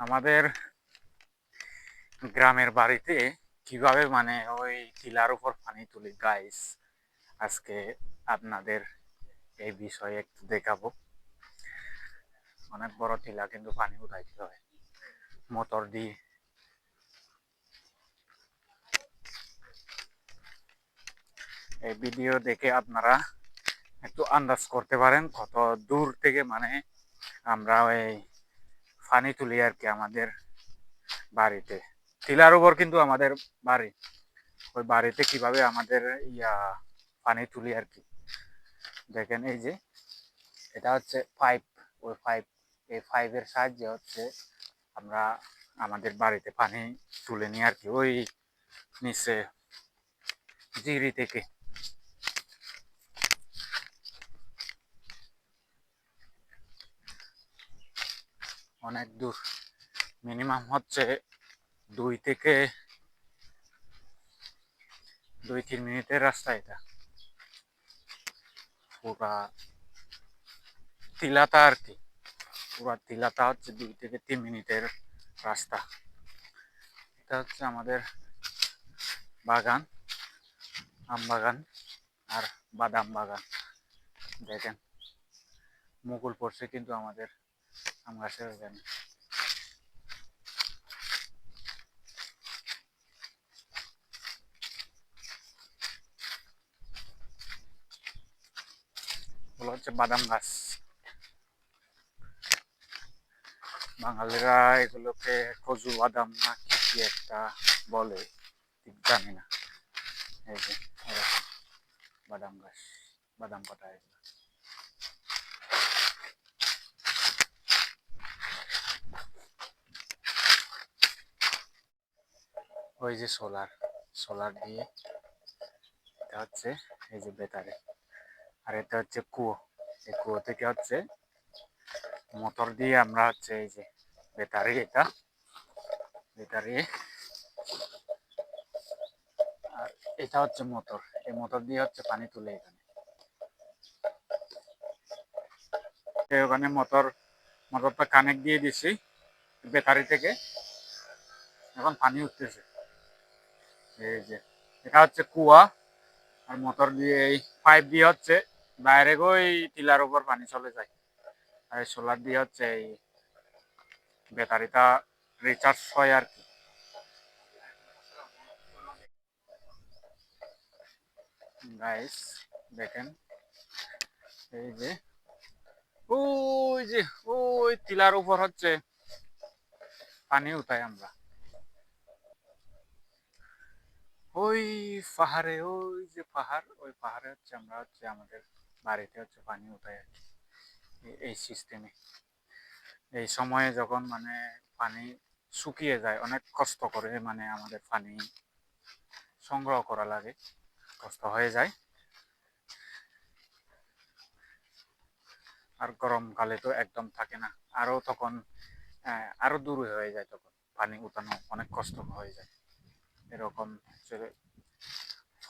আমাদের গ্রামের বাড়িতে কিভাবে মানে ওই টিলার উপর পানি তুলি গাইস, আজকে আপনাদের এই বিষয়ে একটু দেখাবো। অনেক বড় টিলা, কিন্তু পানি উঠাইতে হয় মোটর দিয়ে। এই ভিডিও দেখে আপনারা একটু আন্দাজ করতে পারেন কত দূর থেকে মানে আমরা ওই পানি তুলি আর কি আমাদের বাড়িতে। টিলার উপর কিন্তু আমাদের বাড়ি, ওই বাড়িতে কিভাবে আমাদের পানি তুলি আর কি। দেখেন এই যে এটা হচ্ছে পাইপ, ওই পাইপ, এই পাইপের সাহায্যে হচ্ছে আমরা আমাদের বাড়িতে পানি তুলে নিই আর কি, ওই নিচে জিরি থেকে। অনেক দূর, মিনিমাম হচ্ছে 2 থেকে 3 মিনিটের রাস্তা এটা। পুরা টিলাটা আর কি, পুরা টিলাটা হচ্ছে 2 থেকে 3 মিনিটের রাস্তা। এটা হচ্ছে আমাদের বাগান, আম বাগান আর বাদাম বাগান। দেখেন মুকুল পড়ছে কিন্তু আমাদের আম গাছের এখানে। এগুলো হচ্ছে বাদাম গাছ। বাঙালিরা এগুলোকে কচু বাদাম না কি একটা বলে, ঠিক জানি না। এই যে এরকম বাদাম গাছ, বাদাম পাতা এগুলো। ওই যে সোলার, সোলার দিয়ে এটা হচ্ছে এই যে বেতারে, আর এটা হচ্ছে কুয়ো। এই কুয়ো থেকে হচ্ছে মোটর দিয়ে আমরা হচ্ছে এই যে বেতারি, এটা বেতারি, আর এটা হচ্ছে মোটর। এই মোটর দিয়ে হচ্ছে পানি তুলে এখানে। ওখানে মোটরটা কানেক্ট দিয়ে দিছি বেতারি থেকে, এখন পানি উঠতেছে। এই যে এটা হচ্ছে কুয়া, আর মোটর দিয়ে এই পাইপ দিয়ে হচ্ছে ডাইরেক্ট ওই টিলার উপর পানি চলে যায়। আর সোলার দিয়ে হচ্ছে এই ব্যাটারিটা রিচার্জ হয় আর কি। গাইস দেখেন এই যে ওই যে ওই টিলার উপর হচ্ছে পানি উঠাই আমরা, ওই পাহাড়ে, ওই যে পাহাড়, ওই পাহাড়ে হচ্ছে আমরা হচ্ছে আমাদের বাড়িতে হচ্ছে পানি উঠাই আর কি, এই সিস্টেমে। এই সময়ে যখন মানে পানি শুকিয়ে যায়, অনেক কষ্ট করে মানে আমাদের পানি সংগ্রহ করা লাগে, কষ্ট হয়ে যায়। আর গরমকালে তো একদম থাকে না, আরো তখন আরো দূর হয়ে যায়, তখন পানি উঠানো অনেক কষ্ট হয়ে যায়। এরকম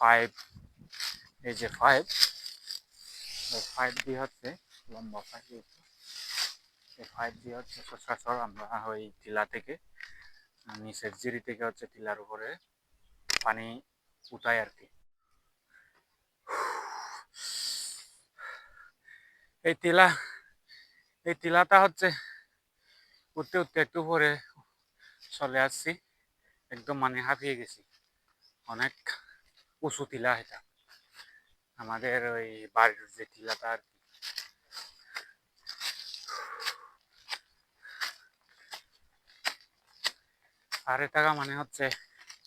পাইপ, এই যে পাইপ, ওই পাইপ দিয়ে হচ্ছে লম্বা পাইপ, এই পাইপ দিয়ে হচ্ছে সচরাচর আমরা ওই টিলা থেকে, নিচের জিরি থেকে হচ্ছে টিলার উপরে পানি উঠাই আর কি। এই টিলা, এই টিলাটা হচ্ছে উঠতে উঠতে একটু পরে চলে আসছি, একদম মানে হাঁপিয়ে গেছি। অনেক উঁচু টিলা এটা, আমাদের ওই বাড়ির যে টিলাটা আর কি। পাহাড়ে থাকা মানে হচ্ছে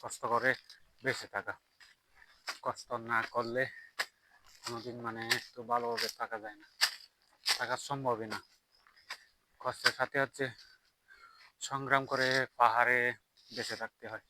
কষ্ট করে বেঁচে থাকা। কষ্ট না করলে কোনোদিন মানে একটু ভালোভাবে থাকা যায় না, থাকা সম্ভবই না। কষ্টের সাথে হচ্ছে সংগ্রাম করে পাহাড়ে বেঁচে থাকতে হয়।